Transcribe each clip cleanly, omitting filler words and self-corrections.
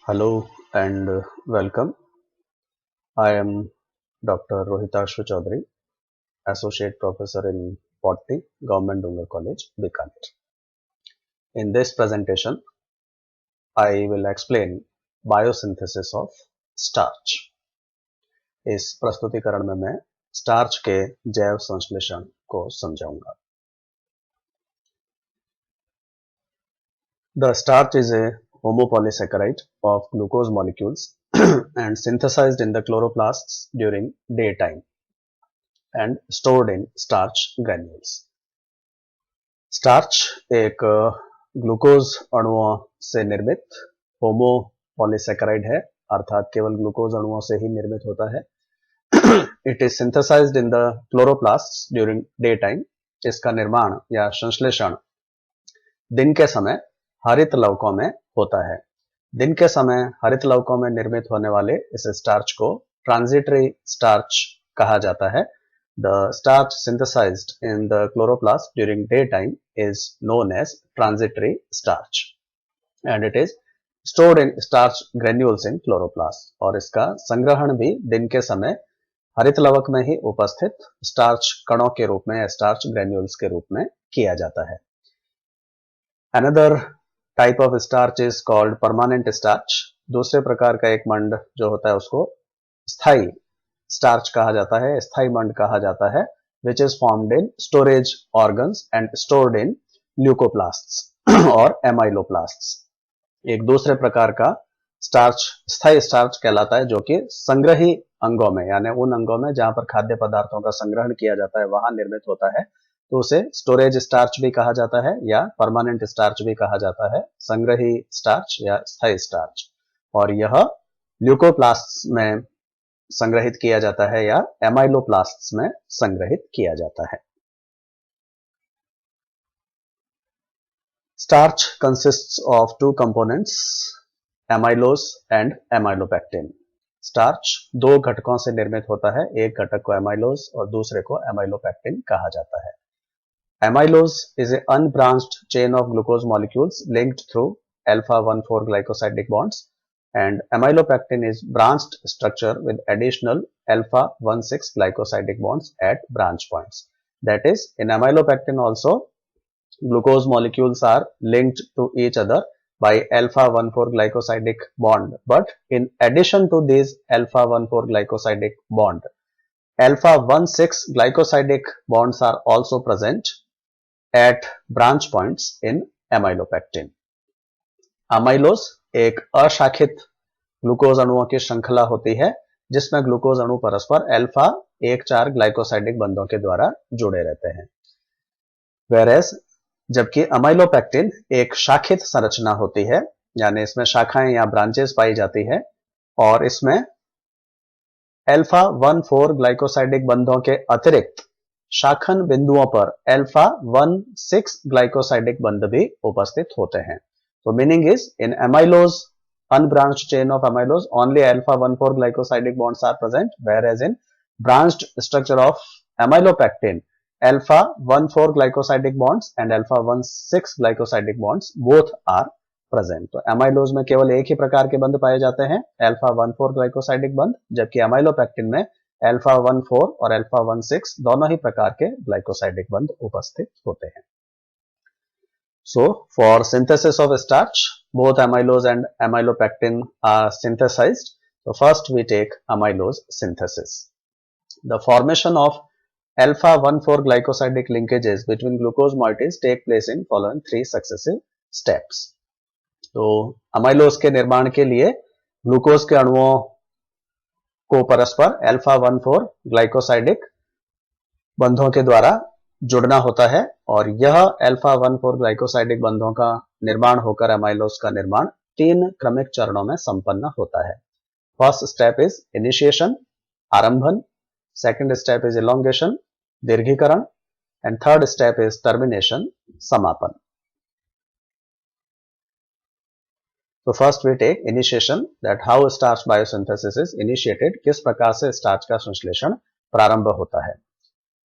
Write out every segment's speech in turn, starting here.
Hello and welcome. I am Dr. Rohitashu Chaudhary, Associate Professor in Botany, Government Dungar College, Bikaner. In this presentation, I will explain biosynthesis of starch. इस प्रस्तुतिकरण में मैं starch के जैव संश्लेषण को समझाऊंगा. The starch is a homopolysaccharide of glucose molecules and synthesized in the chloroplasts during daytime and stored in starch granules. Starch एक ग्लूकोज अणुओं से निर्मित होमोपॉलीसैकेराइड है, अर्थात केवल ग्लूकोज अणुओं से ही निर्मित होता है. It is synthesized in the chloroplasts during day time. इसका निर्माण या संश्लेषण दिन के समय हरित लवकों में होता है. दिन के समय हरित लवकों में निर्मित होने वाले इस स्टार्च को ट्रांजिटरी स्टार्च कहा जाता है. The starch synthesized in the chloroplast during daytime is known as transitory starch and it is stored in starch granules in chloroplast. और इसका संग्रहण भी दिन के समय हरित लवक में ही उपस्थित स्टार्च कणों के रूप में या स्टार्च ग्रेन्यूल्स के रूप में किया जाता है. Another type of starch is called permanent starch. दूसरे प्रकार का एक मंड जो होता है उसको स्थायी स्टार्च कहा जाता है, स्थायी मंड कहा जाता है, which is formed in storage organs and stored in leucoplasts और amyloplasts. एक दूसरे प्रकार का स्टार्च स्थायी स्टार्च कहलाता है जो कि संग्रही अंगों में यानी उन अंगों में जहां पर खाद्य पदार्थों का संग्रहण किया जाता है वहां निर्मित होता है, तो उसे स्टोरेज स्टार्च भी कहा जाता है या परमानेंट स्टार्च भी कहा जाता है, संग्रही स्टार्च या स्थायी स्टार्च. और यह ल्यूकोप्लास्ट्स में संग्रहित किया जाता है या एमाइलोप्लास्ट्स में संग्रहित किया जाता है. Starch consists of two components, amylose and amylopectin. Starch दो घटकों से निर्मित होता है, एक घटक को एमाइलोज और दूसरे को एमाइलोपेक्टिन कहा जाता है. Amylose is a unbranched chain of glucose molecules linked through alpha 1,4 glycosidic bonds, and amylopectin is branched structure with additional alpha 1,6 glycosidic bonds at branch points. That is, in amylopectin also glucose molecules are linked to each other by alpha 1,4 glycosidic bond, but in addition to these alpha 1,4 glycosidic bond, alpha 1,6 glycosidic bonds are also present at branch points in amylopectin. Amylose एक अशाखित glucose अणुओं की श्रृंखला होती है जिसमें glucose अणु परस्पर alpha 1,4 glycosidic बंधों के द्वारा जुड़े रहते हैं. वेरेस जबकि अमाइलोपेक्टिन एक शाखित संरचना होती है, यानी इसमें शाखाएं या ब्रांचेस पाई जाती है और इसमें अल्फा 1,4 ग्लाइकोसाइडिक बंधों के अतिरिक्त शाखन बिंदुओं पर अल्फा 1,6 ग्लाइकोसाइडिक बंध भी उपस्थित होते हैं. So meaning is in amylose, unbranched chain of amylose, only alpha 1,4 glycosidic bonds are present, whereas in branched structure of amylopectin, alpha 1,4 glycosidic bonds and alpha 1,6 glycosidic bonds both are present. तो amylose में केवल एक ही प्रकार के बंध पाए जाते हैं, alpha 1,4 glycosidic बंध, जबकि amylopectin में alpha 1,4 और alpha 1,6 दोनों ही प्रकार के glycosidic बंध उपस्थित होते हैं. So, for synthesis of starch, both amylose and amylopectin are synthesized. So, first we take amylose synthesis. The formation of alpha 1,4 glycosidic linkages between glucose moieties take place in following three successive steps. तो amylose के निर्माण के लिए glucose के अणुओं को परस्पर alpha 1,4 glycosidic बंधों के द्वारा जुड़ना होता है और यह अल्फा 1,4 ग्लाइकोसाइडिक बंधों का निर्माण होकर अमाइलोज का निर्माण तीन क्रमिक चरणों में संपन्न होता है. फर्स्ट स्टेप इज इनिशिएशन, आरंभन, सेकंड स्टेप इज इलोंगेशन, दीर्घीकरण, and third step is termination, समापन. तो first we take initiation, that how starch biosynthesis is initiated, किस प्रकार से स्टार्च का संश्लेषण प्रारंभ होता है.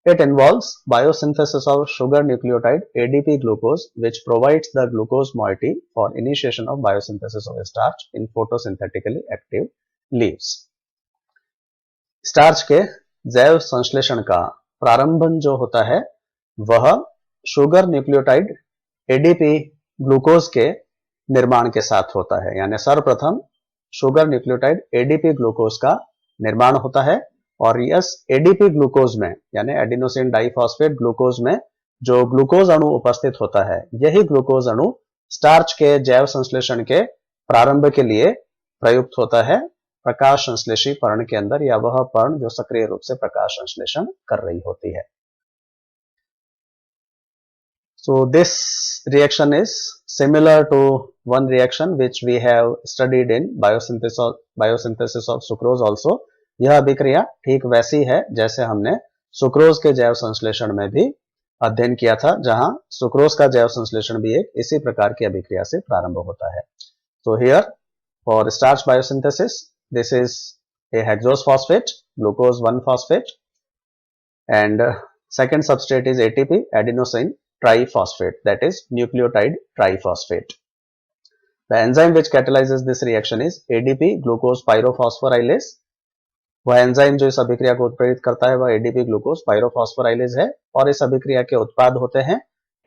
It involves biosynthesis of sugar nucleotide ADP glucose, which provides the glucose moiety for initiation of biosynthesis of starch in photosynthetically active leaves. Starch के जैव संश्लेषण का प्रारंभन जो होता है वह शुगर न्यूक्लियोटाइड एडीपी ग्लूकोज के निर्माण के साथ होता है, यानी सर्वप्रथम शुगर न्यूक्लियोटाइड एडीपी ग्लूकोज का निर्माण होता है और इस एडीपी ग्लूकोज में यानी एडिनोसिन डाइफॉस्फेट ग्लूकोज में जो ग्लूकोज अणु उपस्थित होता है, यही ग्लूकोज अणु स्टार्च के जैव संश्लेषण के प्रारंभ के लिए प्रयुक्त होता है प्रकाश संश्लेषी पर्ण के अंदर, या वह पर्ण जो सक्रिय रूप से प्रकाश संश्लेषण कर रही होती है. So this reaction is similar to one reaction which we have studied in biosynthesis of sucrose also. यह अभिक्रिया ठीक वैसी है जैसे हमने सुक्रोज के जैव संश्लेषण में भी अध्ययन किया था, जहां सुक्रोज का जैव संश्लेषण भी एक इसी प्रकार की अभिक्रिया से प्रारंभ होता है. So here for starch biosynthesis, this is a hexose phosphate, glucose 1-phosphate, and second substrate is ATP, adenosine triphosphate, that is nucleotide triphosphate. The enzyme which catalyzes this reaction is ADP glucose pyrophosphorylase. वह enzyme जो इस अभिक्रिया को उत्प्रेरित करता है वह ADP glucose पायरोफॉस्फोराइलेज है और इस अभिक्रिया के उत्पाद होते हैं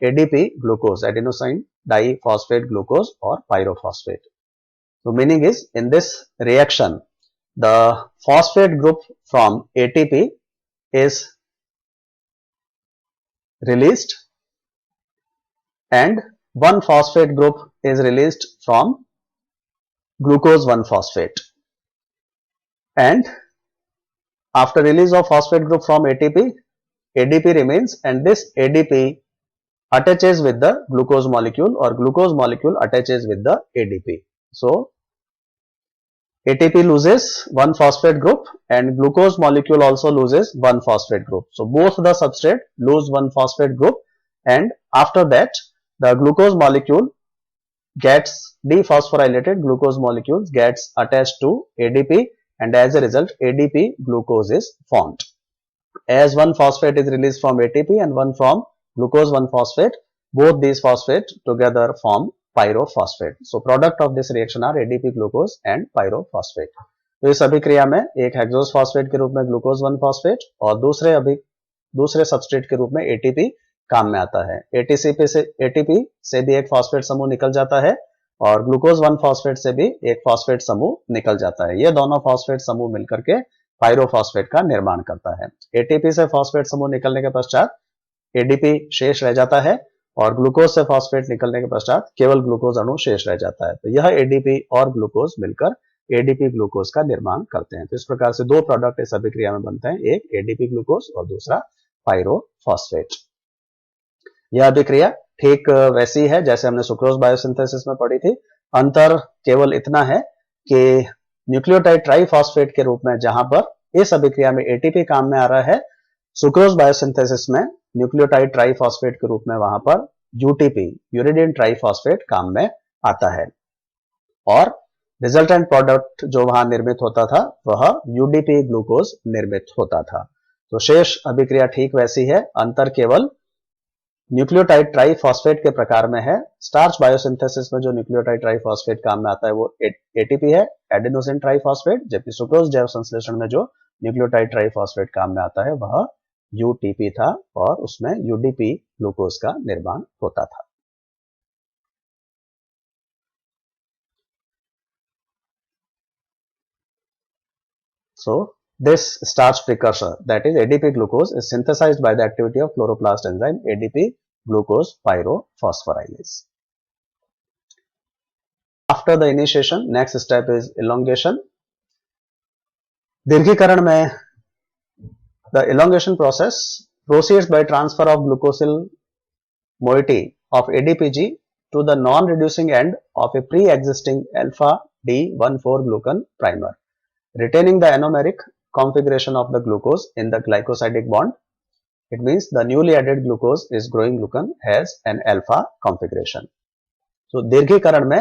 ADP glucose adenosine diphosphate glucose और pyrophosphate. So meaning is in this reaction the phosphate group from ATP is released and one phosphate group is released from glucose 1-phosphate, and after release of phosphate group from ATP, ADP remains and this ADP attaches with the glucose molecule or glucose molecule attaches with the ADP. So ATP loses one phosphate group and glucose molecule also loses one phosphate group. So both the substrate lose one phosphate group, and after that the glucose molecule gets dephosphorylated, glucose molecules gets attached to ADP, and as a result ADP glucose is formed. As one phosphate is released from ATP and one from glucose 1-phosphate, both these phosphate together form pyrophosphate. So product of this reaction are ADP glucose and pyrophosphate. तो इस अभिक्रिया में एक hexose phosphate के रूप में glucose 1-phosphate और दूसरे सबस्ट्रेट के रूप में ATP काम में आता है. ATP से भी एक फॉस्फेट समूह निकल जाता है और ग्लूकोज 1-phosphate से भी एक फॉस्फेट समूह निकल जाता है. ये दोनों फॉस्फेट समूह मिलकर के पायरोफॉस्फेट का निर्माण करता है. ATP से फॉस्फेट समूह निकलने के पश्चात ADP शेष रह जाता है और ग्लूकोज से फॉस्फेट निकलने के पश्चात केवल ग्लूकोज अणु शेष रह जाता है. तो यह ADP और ग्लूकोज मिलकर ADP ग्लूकोज का निर्माण करते हैं. तो इस प्रकार से दो प्रोडक्ट इस अभिक्रिया में बनते हैं, एक ADP ग्लूकोज और दूसरा पायरोफॉस्फेट. यह अभिक्रिया ठीक वैसी है जैसे हमने सुक्रोज बायोसिंथेसिस में पढ़ी थी. अंतर केवल इतना है कि न्यूक्लियोटाइड ट्राइफॉस्फेट के रूप में जहां पर इस अभिक्रिया में ATP काम में आ रहा है, सुक्रोज बायोसिंथेसिस में न्यूक्लियोटाइड ट्राइफॉस्फेट के रूप में वहां पर UTP यूरिडिन ट्राइफॉस्फेट काम में आता है और रिजल्टेंट प्रोडक्ट जो वहां निर्मित होता था वह UDP ग्लूकोज निर्मित होता था. तो शेष अभिक्रिया ठीक वैसी है, अंतर केवल न्यूक्लियोटाइड ट्राइफॉस्फेट के प्रकार में है. स्टार्च बायोसिंथेसिस में जो न्यूक्लियोटाइड ट्राइफॉस्फेट काम में आता है वो ATP है, एडिनोसिन ट्राइफॉस्फेट, जबकि सुक्रोज जैव संश्लेषण में जो न्यूक्लियोटाइड ट्राइफॉस्फेट काम में आता है वह UTP था और उसमें UDP ग्लूकोज का निर्माण होता था. So this starch precursor, that is ADP glucose, is synthesized by the activity of chloroplast enzyme ADP glucose pyrophosphorylase. After the initiation, next step is elongation. दीर्घीकरण में the elongation process proceeds by transfer of glucosyl moiety of ADPG to the non-reducing end of a pre-existing alpha D14 glucan primer, retaining the anomeric configuration of the glucose in the glycosidic bond. It means the newly added glucose is growing glucan has an alpha configuration. So दीर्घीकरण में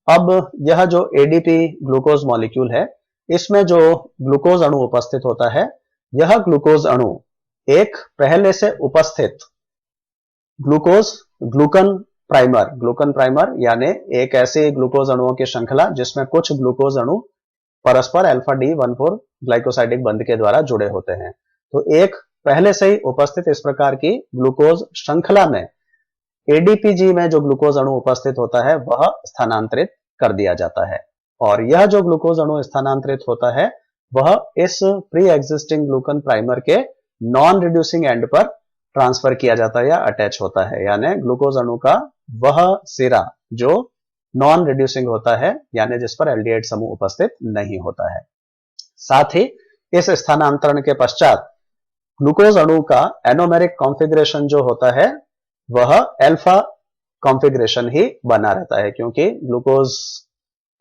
अब यह जो ADP glucose molecule है, इसमें जो glucose अणु उपस्थित होता है, यह ग्लूकोज अणु एक पहले से उपस्थित ग्लूकन प्राइमर यानी एक ऐसे ग्लूकोज अणुओं की श्रृंखला जिसमें कुछ ग्लूकोज अणु परस्पर अल्फा डी 14 ग्लाइकोसाइडिक बंध के द्वारा जुड़े होते हैं। तो एक पहले से ही उपस्थित इस प्रकार की ग्लूकोज श्रृंखला में एडीपीजी में जो ग्लूकोज अणु उपस्थित होता है वह स्थानांतरित कर दिया जाता है, और यह जो ग्लूकोज अणु स्थानांतरित होता है वह इस प्री एग्जिस्टिंग ग्लूकन प्राइमर के नॉन रिड्यूसिंग एंड पर ट्रांसफर किया जाता है या अटैच होता है, यानी ग्लूकोज अणु का वह सिरा जो नॉन रिड्यूसिंग होता है यानी जिस पर एल्डिहाइड समूह उपस्थित नहीं होता है। साथ ही इस स्थानांतरण के पश्चात ग्लूकोज अणु का एनोमेरिक कॉन्फ़िगरेशन जो होता है वह अल्फा कॉन्फ़िगरेशन ही बना रहता है, क्योंकि ग्लूकोज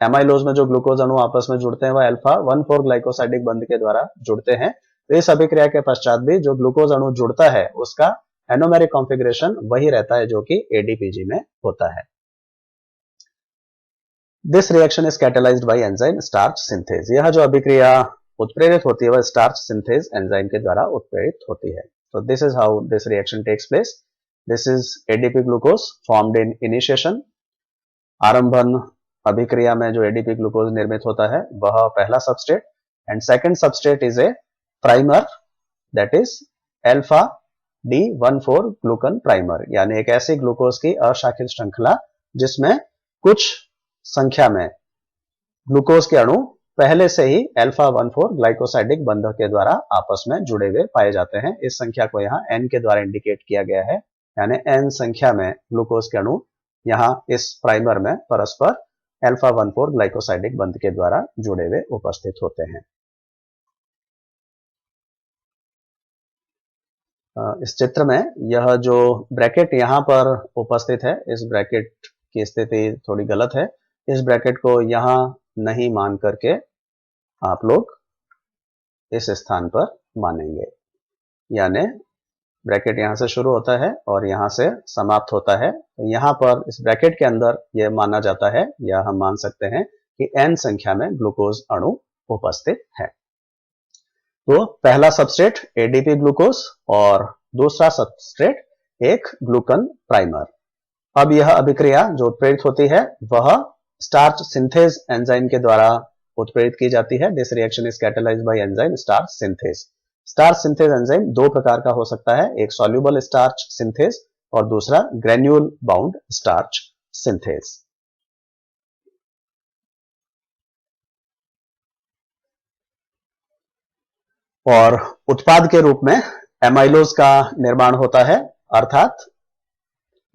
एमाइलोज में जो ग्लूकोज अणु आपस में जुड़ते हैं वह अल्फा 14 ग्लाइकोसाइडिक बंध के द्वारा जुड़ते हैं। तो इस अभिक्रिया के पश्चात भी जो ग्लूकोज अणु जुड़ता है उसका एनोमेरिक कॉन्फ़िगरेशन वही रहता है जो कि एडीपीजी में होता है। This reaction is catalysed bye enzyme starch synthase. यह जो अभिक्रिया उत्प्रेरित होती है वह स्टार्च सिंथेज एंजाइम के द्वारा उत्प्रेरित होती है। तो this is how this reaction takes place. This is ADP glucose formed in initiation. आरंभन अभिक्रिया में जो एडीपी ग्लूकोज निर्मित होता है वह पहला substrate, and second substrate is a primer that is alpha D14 glucan primer, यानी एक ऐसी ग्लूकोज की अशाखित श्रृंखला जिसमें कुछ संख्या में ग्लूकोज के अणु पहले से ही अल्फा 14 ग्लाइकोसाइडिक बंध के द्वारा आपस में जुड़े हुए पाए जाते हैं। इस संख्या को यहाँ n के द्वारा इंडिकेट किया गया है, यानी n संख्या में ग्लूकोज के अणु यहाँ इस प्राइमर में परस्पर अल्फा 14 ग्लाइकोसाइडिक बंध के द्वारा जुड़े हुए उपस्थित होते हैं। इस चित्र में यह जो ब्रैकेट यहां पर उपस्थित है, इस ब्रैकेट की स्थिति थोड़ी गलत है। इस ब्रैकेट को यहां नहीं मान करके आप लोग इस स्थान पर मानेंगे, यानी ब्रैकेट यहां से शुरू होता है और यहां से समाप्त होता है। तो यहां पर इस ब्रैकेट के अंदर यह माना जाता है या हम मान सकते हैं कि n संख्या में ग्लूकोज अणु उपस्थित है। तो पहला सबस्ट्रेट एडीपी ग्लूकोज और दूसरा सबस्ट्रेट एक ग्लूकन प्राइमर। अब यह अभिक्रिया जो उत्प्रेरित होती है वह स्टार्च सिंथेज एंजाइम के द्वारा उत्प्रेरित की जाती है। This reaction is catalysed bye enzyme starch synthase. Starch synthase enzyme दो प्रकार का हो सकता है, एक सॉल्युबल स्टार्च सिंथेज और दूसरा ग्रेन्यूल बाउंड स्टार्च सिंथेज। और उत्पाद के रूप में एमाइलोज का निर्माण होता है, अर्थात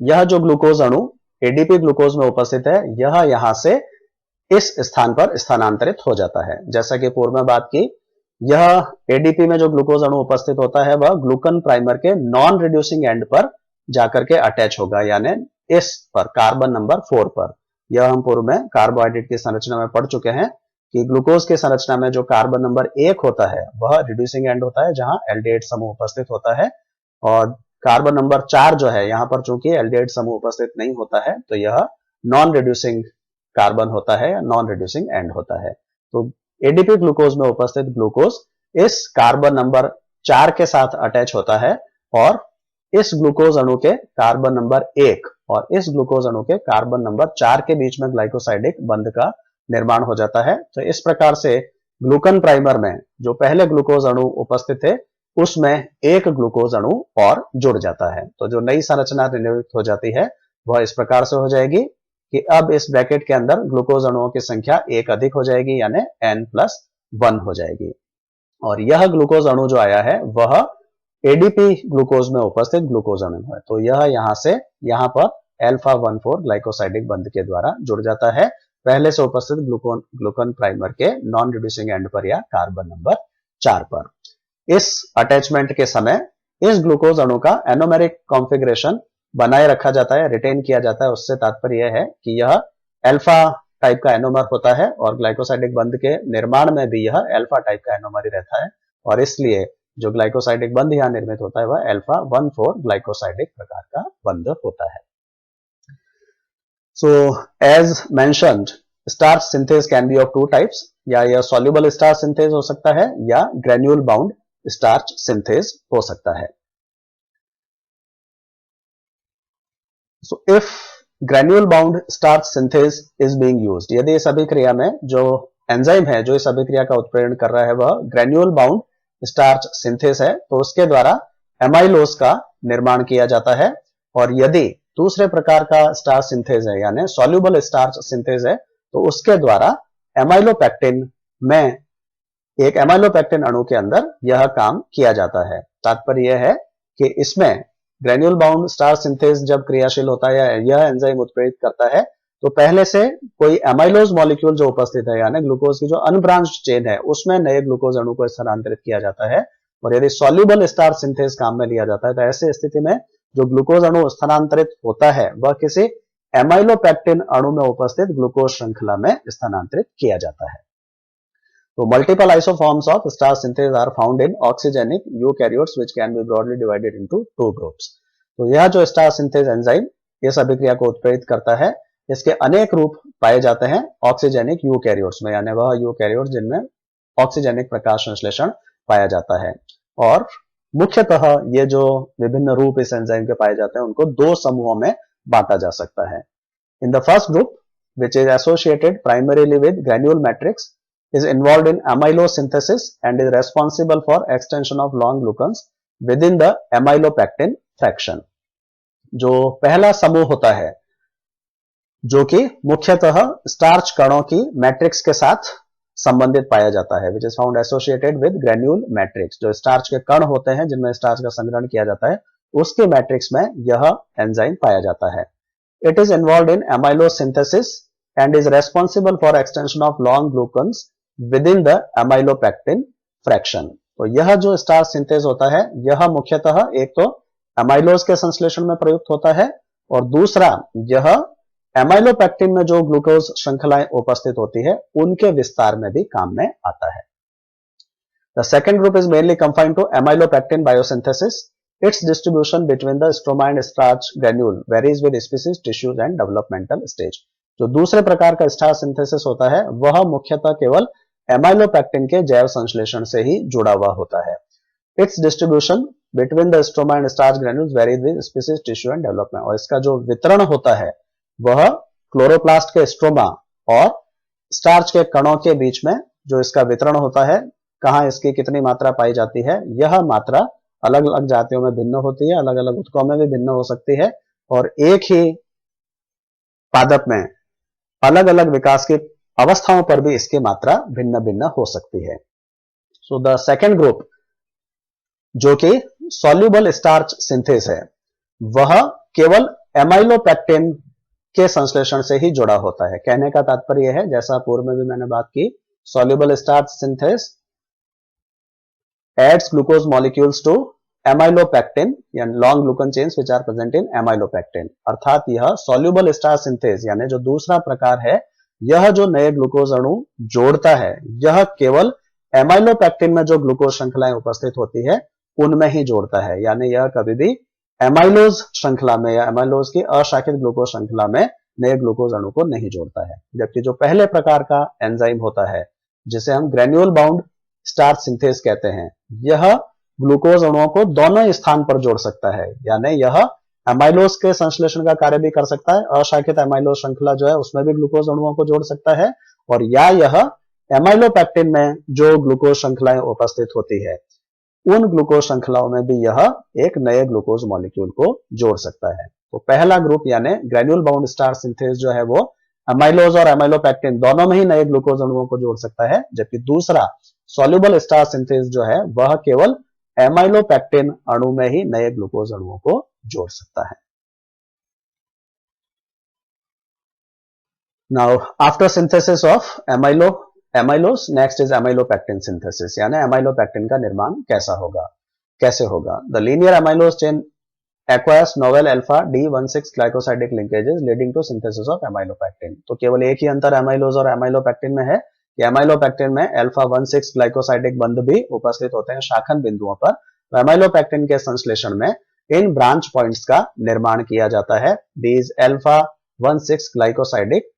यह जो ग्लूकोज अणु एडीपी ग्लूकोज में उपस्थित है यह यहां से इस स्थान पर स्थानांतरित हो जाता है। जैसा कि पूर्व में बात की, यह एडीपी में जो ग्लूकोज अणु उपस्थित होता है वह ग्लूकन प्राइमर के नॉन रिड्यूसिंग एंड पर जाकर के अटैच होगा, यानी इस पर कार्बन नंबर 4 पर। यह हम पूर्व में कार्बोहाइड्रेट की संरचना में पढ़ चुके हैं कि ग्लूकोज की संरचना में जो कार्बन नंबर 1 होता है वह रिड्यूसिंग एंड होता है जहां एल्डिहाइड समूह उपस्थित होता है, और कार्बन नंबर 4 जो है यहां पर चूंकि एल्डिहाइड समूह उपस्थित नहीं होता है तो यह नॉन रिड्यूसिंग कार्बन होता है या नॉन रिड्यूसिंग एंड होता है। तो एडीपी ग्लूकोज में उपस्थित ग्लूकोज इस कार्बन नंबर 4 के साथ अटैच होता है और इस ग्लूकोज अणु के कार्बन नंबर 1 और इस ग्लूकोज अणु के कार्बन नंबर 4 के बीच में ग्लाइकोसाइडिक बंध का निर्माण हो जाता है। तो इस प्रकार से ग्लूकन प्राइमर में जो पहले ग्लूकोज अणु उपस्थित थे उसमें एक ग्लूकोज अणु और जुड़ जाता है। तो जो नई संरचना निर्मित हो जाती है वह इस प्रकार से हो जाएगी कि अब इस ब्रैकेट के अंदर ग्लूकोज अणुओं की संख्या एक अधिक हो जाएगी, यानी n+1 हो जाएगी। और यह ग्लूकोज अणु जो आया है वह एडीपी ग्लूकोज में उपस्थित ग्लूकोज अणु है। तो यह यहां से यहां पर अल्फा 14 ग्लाइकोसाइडिक बंध के द्वारा जुड़ जाता है पहले से उपस्थित ग्लूकन प्राइमर के नॉन रिड्यूसिंग एंड पर या कार्बन नंबर 4 पर। इस अटैचमेंट के समय इस ग्लूकोज अणु का एनोमेरिक कॉन्फ़िगरेशन बनाए रखा जाता है, रिटेन किया जाता है। उससे तात्पर्य यह है कि यह अल्फा टाइप का एनोमर होता है और ग्लाइकोसाइडिक बंध के निर्माण में भी यह अल्फा टाइप का एनोमर ही रहता है, और इसलिए जो ग्लाइकोसाइडिक बंध यहां निर्मित होता है वह अल्फा 14 ग्लाइकोसाइडिक प्रकार का बंध होता है। So as mentioned, starch synthase can be of two types, या यह soluble starch synthase हो सकता है या granule bound स्टार्च सिंथेज हो सकता है। So if granule bound starch synthase is being used, यदि इस अभिक्रिया में जो एंजाइम है जो इस अभिक्रिया का उत्प्रेरण कर रहा है वह ग्रेन्यूल बाउंड स्टार्च सिंथेज है, तो उसके द्वारा एमाइलोज का निर्माण किया जाता है। और यदि दूसरे प्रकार का स्टार्च सिंथेज है यानी सॉल्युबल स्टार्च सिंथेज है, तो उसके द्वारा एमाइलोपेक्टिन में एक एमाइलोपेक्टिन अणु के अंदर यह काम किया जाता है। तात्पर्य यह है कि इसमें ग्रेन्यूल बाउंड स्टार्च सिंथेज जब क्रियाशील होता है या यह एंजाइम उत्प्रेरित करता है, तो पहले से कोई एमाइलोज मॉलिक्यूल जो उपस्थित है यानी ग्लूकोज की जो अनब्रांच्ड चेन है उसमें नए ग्लूकोज अणु को स्थानांतरित किया जाता है। और यदि सॉल्युबल स्टार्च सिंथेज काम में लिया जाता है तो ऐसी स्थिति में जो ग्लूकोज अणु स्थानांतरित होता है वह किसी एमाइलोपेक्टिन अणु में उपस्थित ग्लूकोज श्रृंखला में स्थानांतरित किया जाता है। तो multiple isoforms of starch synthase are found in oxygenic eukaryotes which can be broadly divided into two groups. तो यह जो स्टार्च सिंथेज एंजाइम इस अभिक्रिया को उत्प्रेरित करता है, इसके अनेक रूप पाए जाते हैं ऑक्सीजेनिक यूकैरियोट्स में, यानी वह यूकैरियोट्स जिनमें ऑक्सीजेनिक प्रकाश संश्लेषण पाया जाता है। और मुख्यतः ये जो विभिन्न रूप इस एंजाइम के पाए जाते हैं उनको दो समूहों में बांटा जा सकता है। In the first group which is associated primarily with granule matrix is involved in amylose synthesis and is responsible for extension of long glucans within the amylopectin fraction। जो पहला समूह होता है जो कि मुख्यतः स्टार्च कणों की मैट्रिक्स के साथ संबंधित पाया जाता है, which is found associated with granule matrix. जो स्टार्च के कण होते हैं जिनमें स्टार्च का संग्रहण किया जाता है उसके मैट्रिक्स में यह एंजाइम पाया जाता है। It is involve in amylose synthesis and is responsible for extension of long glucans within the amylopectin fraction. तो यह जो स्टार्च सिंथेज होता है यह मुख्यतः एक तो एमाइलोज के संश्लेषण में प्रयुक्त होता है और दूसरा यह एमाइलोपेक्टिन में जो ग्लूकोज श्रृंखलाएं उपस्थित होती है उनके विस्तार में भी काम में आता है। The second group is mainly confined to amylopectin biosynthesis. Its distribution between the stroma and starch granule varies with species, tissues and developmental stage. जो दूसरे प्रकार का स्टार्च सिंथेसिस होता है वह मुख्यतः केवल एमाइलोपेक्टिन के जैव संश्लेषण से ही जुड़ा हुआ होता है। Its distribution between the stroma and starch granules varies with species, tissue and development. और इसका जो वितरण होता है वह क्लोरोप्लास्ट के स्ट्रोमा और स्टार्च के कणों के बीच में जो इसका वितरण होता है, कहां इसकी कितनी मात्रा पाई जाती है, यह मात्रा अलग अलग जातियों में भिन्न होती है, अलग अलग ऊतकों में भी भिन्न हो सकती है और एक ही पादप में अलग अलग विकास की अवस्थाओं पर भी इसकी मात्रा भिन्न भिन्न हो सकती है। सो द सेकेंड ग्रुप जो कि सॉल्युबल स्टार्च सिंथेज है वह केवल एमाइलोपेक्टिन के संश्लेषण से ही जुड़ा होता है। कहने का तात्पर्य है, जैसा पूर्व में भी मैंने बात की, soluble starch synthase adds glucose molecules to amylopectin and long glucan chains which are present in amylopectin। अर्थात यह soluble starch synthase यानी जो दूसरा प्रकार है, यह जो नए ग्लूकोज अणु जोड़ता है यह केवल एमाइलोपेक्टिन में जो ग्लूकोज श्रृंखलाएं उपस्थित होती है उनमें ही जोड़ता है, यानी यह कभी भी एमाइलोज श्रृंखला में या एमाइलोज की अशाखित ग्लूकोज श्रृंखला में नए ग्लूकोज अणु को नहीं जोड़ता है। जबकि जो पहले प्रकार का एंजाइम होता है जिसे हम ग्रेन्यूल बाउंड स्टार्च सिंथेज कहते हैं, यह ग्लूकोज अणुओं को दोनों स्थान पर जोड़ सकता है, यानी यह एमाइलोज के संश्लेषण का कार्य भी कर सकता है, अशाखित एमाइलोज श्रृंखला जो है उसमें भी ग्लूकोज अणुओं को जोड़ सकता है, और या यह एमाइलोपेक्टिन में जो ग्लूकोज श्रृंखलाएं उपस्थित होती है उन ग्लूकोज श्रृंखलाओं में भी यह एक नए ग्लूकोज मॉलिक्यूल को जोड़ सकता है। तो पहला ग्रुप यानी ग्रेन्यूल बाउंड स्टार्च सिंथेज जो है वो एमाइलोज और एमाइलोपेक्टिन दोनों में ही नए ग्लूकोज अणुओं को जोड़ सकता है, जबकि दूसरा सॉल्युबल स्टार्च सिंथेज जो है वह केवल एमाइलोपेक्टिन अणु में ही नए ग्लूकोज अणुओं को जोड़ सकता है। Now after synthesis of amylose next is amylopectin synthesis, यानी एमाइलोपेक्टिन का निर्माण कैसे होगा। The linear amylose chain acquires novel alpha D16 glycosidic linkages leading to synthesis of amylopectin. तो केवल एक ही अंतर एमाइलोज और एमाइलोपेक्टिन में है कि एमाइलोपेक्टिन में अल्फा 16 ग्लाइकोसाइडिक बंध भी उपस्थित होते हैं शाखन बिंदुओं पर। तो एमाइलोपेक्टिन के संश्लेषण में इन ब्रांच पॉइंट्स का निर्माण किया जाता है। These alpha 16 glycosidic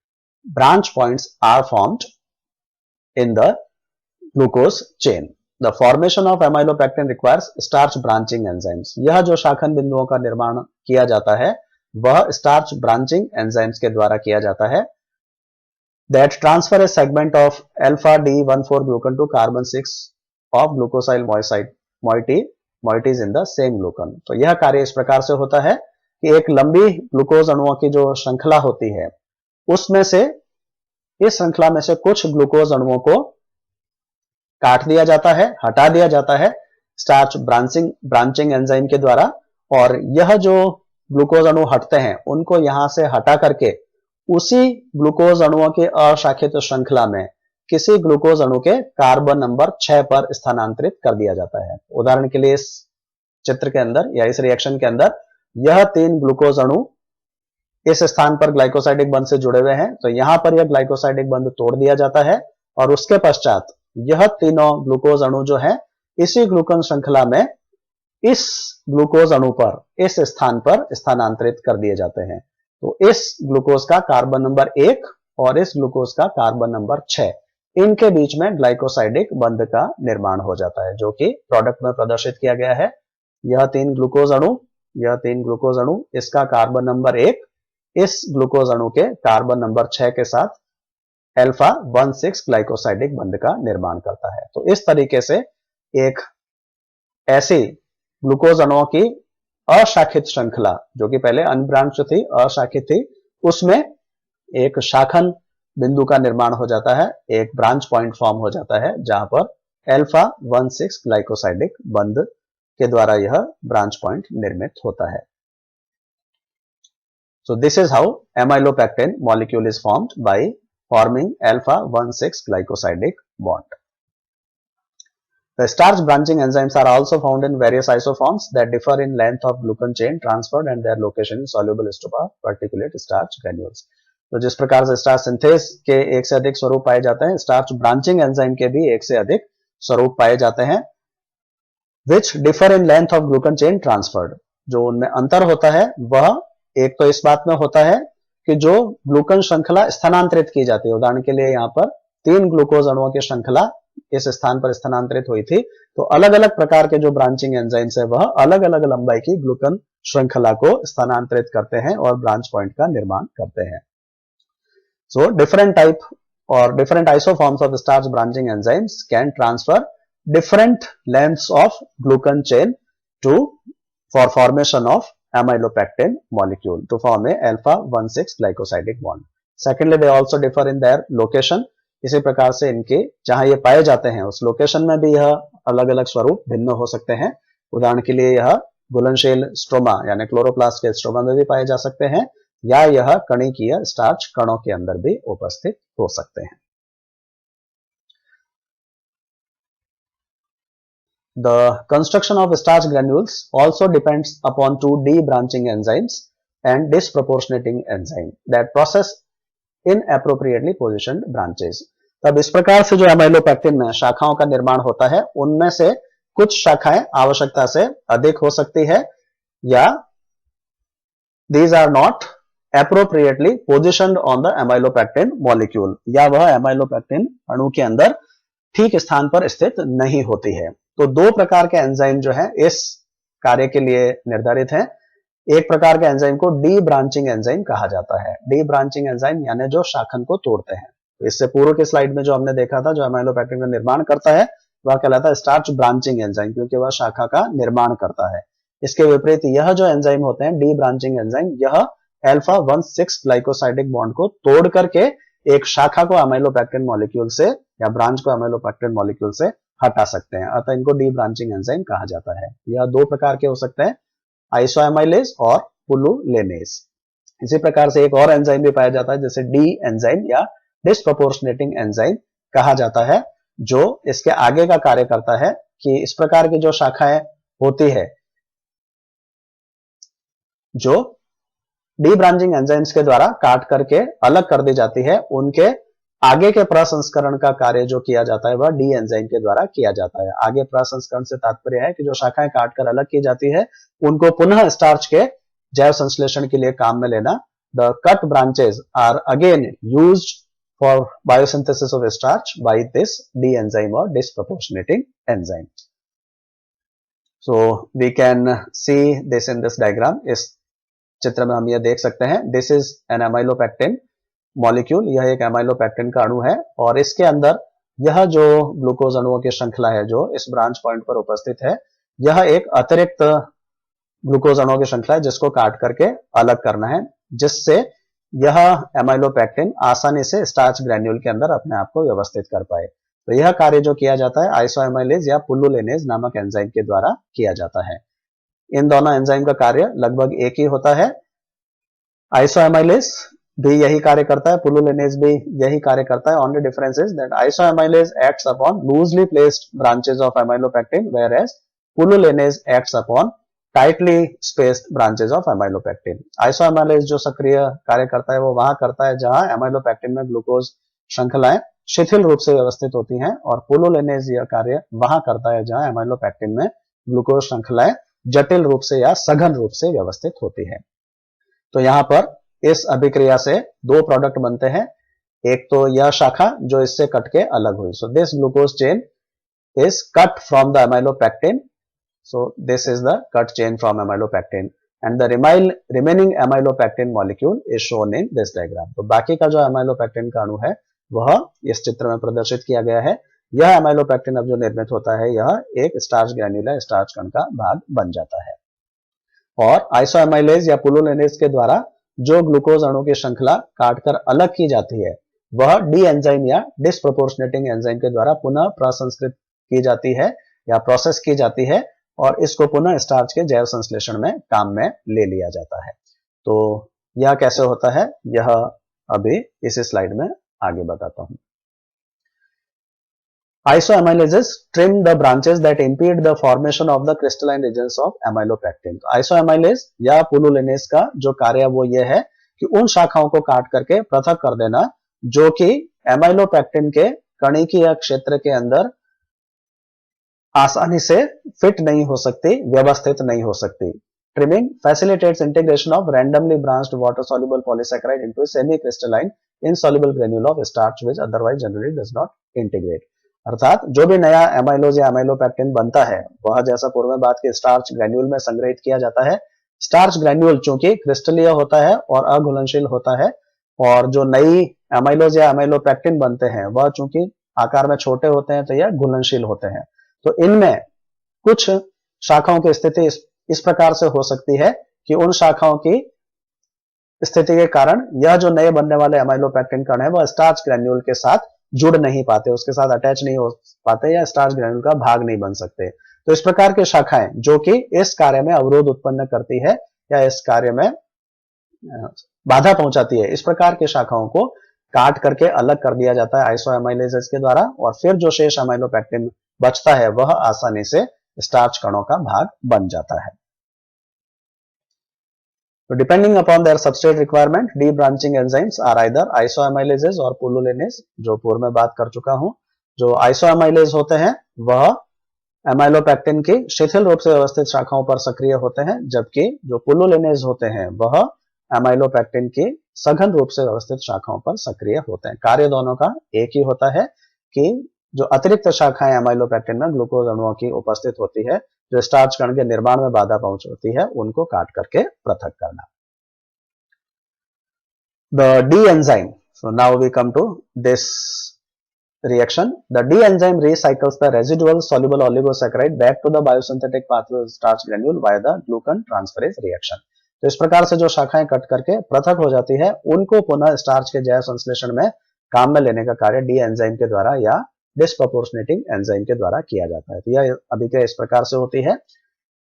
branch points are formed in the glucose chain। The formation of amylopectin requires starch branching enzymes. यह जो शाखन बिंदुओं का निर्माण किया जाता है वह स्टार्च ब्रांचिंग एंजाइम्स के द्वारा किया जाता है। That transfer a segment of alpha D14 glucan to carbon 6 of glucosyl moieties in the same glucan. तो यह कार्य इस प्रकार से होता है कि एक लंबी ग्लूकोज अणुओं की जो श्रृंखला होती है उसमें से, इस श्रृंखला में से कुछ ग्लूकोज अणुओं को काट दिया जाता है, हटा दिया जाता है स्टार्च ब्रांचिंग एंजाइम के द्वारा, और यह जो ग्लूकोज अणु हटते हैं उनको यहां से हटा करके उसी ग्लूकोज अणुओं की अशाखित श्रृंखला में किसी ग्लूकोज अणु के कार्बन नंबर 6 पर स्थानांतरित कर दिया जाता है। उदाहरण के लिए इस चित्र के अंदर या इस रिएक्शन के अंदर यह 3 ग्लूकोज अणु इस स्थान पर ग्लाइकोसाइडिक बंध से जुड़े हुए हैं, तो यहां पर यह ग्लाइकोसाइडिक बंध तोड़ दिया जाता है और उसके पश्चात यह तीनों ग्लूकोज अणु जो है इसी ग्लूकन श्रृंखला में इस ग्लूकोज अणु पर, इस स्थान पर स्थानांतरित कर दिए जाते हैं। तो इस ग्लूकोज का कार्बन नंबर 1 और इस ग्लूकोज का कार्बन नंबर 6, इनके बीच में ग्लाइकोसाइडिक बंध का निर्माण हो जाता है, जो कि प्रोडक्ट में प्रदर्शित किया गया है। यह 3 ग्लूकोज अणु, इसका कार्बन नंबर 1 इस ग्लूकोज अणु के कार्बन नंबर 6 के साथ अल्फा 16 ग्लाइकोसाइडिक बंध का निर्माण करता है। तो इस तरीके से एक ऐसी ग्लूकोज अणुओं की अशाखित श्रृंखला, जो कि पहले अनब्रांच थी, अशाखित थी, उसमें एक शाखन बिंदु का निर्माण हो जाता है, एक ब्रांच पॉइंट फॉर्म हो जाता है, जहां पर अल्फा 16 ग्लाइकोसाइडिक बंध के द्वारा यह ब्रांच पॉइंट निर्मित होता है। So this is how amylopectin molecule is formed by forming alpha 16 glycosidic bond. The starch branching enzymes are also found in various isoforms that differ in length of glucan chain transferred and their location in soluble stopa particulate starch granules. तो जिस प्रकार से starch synthase के एक से अधिक स्वरूप पाए जाते हैं, स्टार्च ब्रांचिंग एंजाइम के भी एक से अधिक स्वरूप पाए जाते हैं, which differ in length of glucan chain transferred. जो उनमें अंतर होता है वह एक तो इस बात में होता है कि जो ग्लूकन श्रृंखला स्थानांतरित की जाती है, उदाहरण के लिए यहाँ पर 3 ग्लूकोज अणुओं की श्रृंखला इस स्थान पर स्थानांतरित हुई थी, तो अलग अलग प्रकार के जो ब्रांचिंग एंजाइम्स है वह अलग अलग लंबाई की ग्लूकन श्रृंखला को स्थानांतरित करते हैं और ब्रांच पॉइंट का निर्माण करते हैं। सो डिफरेंट टाइप और different isoforms of starch branching enzymes can transfer different lengths of glucan chain to for formation of amylopectin molecule to form a alpha 16 glycosidic bond. Secondly, they also differ in their location. इसी प्रकार से इनके जहां ये पाए जाते हैं उस लोकेशन में भी यह अलग अलग स्वरूप भिन्न हो सकते हैं। उदाहरण के लिए यह घुलनशील स्ट्रोमा यानी क्लोरोप्लास्ट के स्ट्रोमा में भी पाए जा सकते हैं, या यह कणिकीय स्टार्च कणों के अंदर भी उपस्थित हो सकते हैं। The construction of starch granules also depends upon 2 debranching enzymes and disproportionating enzyme that process inappropriately positioned branches. तब इस प्रकार से जो एमाइलोपेक्टिन में शाखाओं का निर्माण होता है उनमें से कुछ शाखाएं आवश्यकता से अधिक हो सकती है, या these are not appropriately positioned on the amylopectin molecule, या वह एमाइलोपेक्टिन अणु के अंदर ठीक स्थान पर स्थित नहीं होती है। तो 2 प्रकार के एंजाइम जो है इस कार्य के लिए निर्धारित हैं। एक प्रकार के एंजाइम को डी ब्रांचिंग एंजाइम कहा जाता है। डी ब्रांचिंग एंजाइम यानी जो शाखन को तोड़ते हैं। तो इससे पूर्व की स्लाइड में जो हमने देखा था, जो एमाइलोपेक्टिन का निर्माण करता है वह कहलाता है स्टार्च ब्रांचिंग एंजाइम, क्योंकि वह शाखा का निर्माण करता है। इसके विपरीत यह जो एंजाइम होते हैं डी ब्रांचिंग एंजाइम, यह अल्फा 16 ग्लाइकोसाइडिक बॉन्ड को तोड़ करके एक शाखा को एमाइलोपेक्टिन मॉलिक्यूल से या ब्रांच को एमाइलोपेक्टिन मॉलिक्यूल से हटा सकते हैं, अतः इनको डी ब्रांचिंग एंजाइम कहा जाता है। यह 2 प्रकार के हो सकते हैं, आइसोएमाइलेज और पुलुलेनेज। इसी प्रकार से एक और एंजाइम भी पाया जाता है जिसे डी एंजाइम या डिस्प्रोपोर्शनेटिंग एंजाइम कहा जाता है, जो इसके आगे का कार्य करता है कि इस प्रकार की जो शाखाएं होती है जो डी ब्रांचिंग एंजाइम्स के द्वारा काट करके अलग कर दी जाती है, उनके आगे के प्रसंस्करण का कार्य जो किया जाता है वह डी एंजाइम के द्वारा किया जाता है। आगे प्रसंस्करण से तात्पर्य है कि जो शाखाएं काटकर अलग की जाती है उनको पुनः स्टार्च के जैव संश्लेषण के लिए काम में लेना। The cut branches are again used for biosynthesis of starch by this D enzyme or disproportionating enzyme. So we can see this in this diagram. इस चित्र में हम यह देख सकते हैं, this is an amylopectin molecule, यह एक एमाइलोपेक्टिन का अणु है और इसके अंदर यह जो ग्लूकोज अणुओं की श्रृंखला है जो इस ब्रांच पॉइंट पर उपस्थित है, यह एक अतिरिक्त ग्लूकोज अणुओं की श्रृंखला है जिसको काट करके अलग करना है, जिससे यह एमाइलोपेक्टिन आसानी से स्टार्च ग्रैन्यूल के अंदर अपने आप को व्यवस्थित कर पाए। तो यह कार्य जो किया जाता है आइसोएमाइलेज या पुल्लुलेनेज नामक एंजाइम के द्वारा किया जाता है। इन दोनों एंजाइम का कार्य लगभग एक ही होता है। आइसोएमाइलेज भी यही कार्य करता है, पुल्लुलेनेज भी यही कार्य करता है। Only difference is that isoamylase acts upon loosely placed branches of amylopectin, whereas pullulanase acts upon tightly spaced branches of amylopectin. Isoamylase जो सक्रिय कार्य करता है वो वहां करता है जहां एमाइलोपेक्टिन में ग्लूकोज श्रृंखलाएं शिथिल रूप से व्यवस्थित होती हैं, और पुल्लुलेनेज यह कार्य वहां करता है जहां एमाइलोपेक्टिन में ग्लूकोज श्रृंखलाएं जटिल रूप से या सघन रूप से व्यवस्थित होती है। तो यहां पर इस अभिक्रिया से दो प्रोडक्ट बनते हैं, एक तो यह शाखा जो इससे कट के अलग हुई। So this glucose chain is cut from the amylopectin, so this is the cut chain from amylopectin and the remaining amylopectin molecule is shown in this diagram। तो बाकी का जो amylopectin का अणु है वह इस चित्र में प्रदर्शित किया गया है। यह amylopectin अब जो निर्मित होता है यह एक स्टार्च ग्रैन्यूल स्टार्च कण का भाग बन जाता है। और आइसोएमाइलेज या पुल्लुलेनेज के द्वारा जो ग्लूकोज अणु की श्रृंखला काटकर अलग की जाती है वह डी एंजाइम या डिस्प्रोपोर्शनेटिंग एंजाइम के द्वारा पुनः प्रसंस्कृत की जाती है या प्रोसेस की जाती है और इसको पुनः स्टार्च के जैव संश्लेषण में काम में ले लिया जाता है। तो यह कैसे होता है यह अभी इस स्लाइड में आगे बताता हूं। Isoamylases trim the branches that impede the formation of the crystalline regions of amylopectin। तो आइसोएमाइलेज या पुल्लुलेनेज का जो कार्य वो ये है कि उन शाखाओं को काट करके पृथक कर देना जो कि एमाइलोपेक्टिन के कणिकीय क्षेत्र के अंदर आसानी से फिट नहीं हो सकती, व्यवस्थित नहीं हो सकती। Trimming facilitates integration of randomly branched water soluble polysaccharide into semi crystalline insoluble granule of starch which otherwise generally does not integrate. अर्थात जो भी नया एमाइलोज या एमाइलोपेक्टिन बनता है वह जैसा पूर्व में बात की स्टार्च ग्रैन्यूल में संग्रहित किया जाता है। स्टार्च ग्रैन्यूल चूंकि क्रिस्टलीय होता है और अघुलनशील होता है, और जो नई एमाइलोज या एमाइलोपेक्टिन बनते हैं वह चूंकि आकार में छोटे होते हैं तो यह घुलनशील होते हैं। तो इनमें कुछ शाखाओं की स्थिति इस प्रकार से हो सकती है कि उन शाखाओं की स्थिति के कारण यह जो नए बनने वाले एमाइलोपेक्टिन कण है वह स्टार्च ग्रैन्यूल के साथ जुड़ नहीं पाते, उसके साथ अटैच नहीं हो पाते या स्टार्च ग्रैन्यूल का भाग नहीं बन सकते। तो इस प्रकार की शाखाएं जो कि इस कार्य में अवरोध उत्पन्न करती है या इस कार्य में बाधा पहुंचाती है, इस प्रकार की शाखाओं को काट करके अलग कर दिया जाता है आइसोएमाइलेजेस के द्वारा, और फिर जो शेष एमाइलोपेक्टिन बचता है वह आसानी से स्टार्च कणों का भाग बन जाता है। तो depending upon their substrate requirement debranching enzymes are either isoamylases और पुल्लुलेनेज, जो पूर्व में बात कर चुका हूं। जो आइसोएमाइलेज होते हैं वह एमाइलोपेक्टिन की शिथिल रूप से व्यवस्थित शाखाओं पर सक्रिय होते हैं, जबकि जो पुल्लुलेनेज होते हैं वह एमाइलोपेक्टिन की सघन रूप से व्यवस्थित शाखाओं पर सक्रिय होते हैं। कार्य दोनों का एक ही होता है कि जो अतिरिक्त शाखाएं एमाइलोपेक्टिन में ग्लूकोज अणुओं की उपस्थित होती है जो स्टार्च कण के निर्माण में बाधा पहुंचाती है उनको काट करके पृथक करना। The D enzyme, so now we come to this reaction. The D enzyme recycles the residual soluble oligosaccharide back to the biosynthetic pathway of starch granule via the glucan transferase reaction। तो इस प्रकार से जो शाखाएं cut करके पृथक हो जाती है उनको पुनः स्टार्च के जैव संश्लेषण में काम में लेने का कार्य डी एंजाइम के द्वारा या डिस्प्रोपोर्शनेटिंग एंजाइम के द्वारा किया जाता है। तो यह अभिक्रिया इस प्रकार से होती है,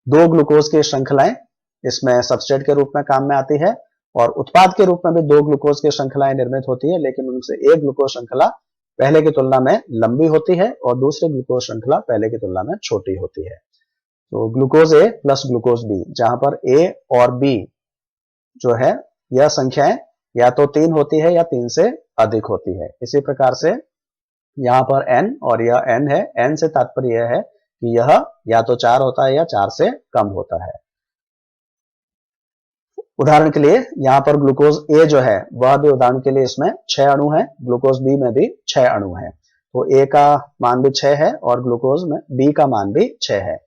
दो ग्लूकोज की श्रृंखलाएं इसमें सबस्ट्रेट के रूप में काम में आती है और उत्पाद के रूप में भी दो ग्लूकोज की श्रृंखलाएं निर्मित होती है, लेकिन उनसे एक ग्लूकोज श्रृंखला पहले की तुलना में लंबी होती है और दूसरी ग्लूकोज श्रृंखला पहले की तुलना में छोटी होती है। तो ग्लूकोज ए प्लस ग्लूकोज बी, जहां पर ए और बी जो है यह संख्याएं या तो 3 होती है या 3 से अधिक होती है। इसी प्रकार से यहां पर n और यह n है, n से तात्पर्य यह है कि यह या तो 4 होता है या 4 से कम होता है। उदाहरण के लिए यहाँ पर ग्लूकोज ए जो है वह भी उदाहरण के लिए इसमें 6 अणु है, ग्लूकोज बी में भी 6 अणु है। तो ए का मान भी 6 है और ग्लूकोज में बी का मान भी 6 है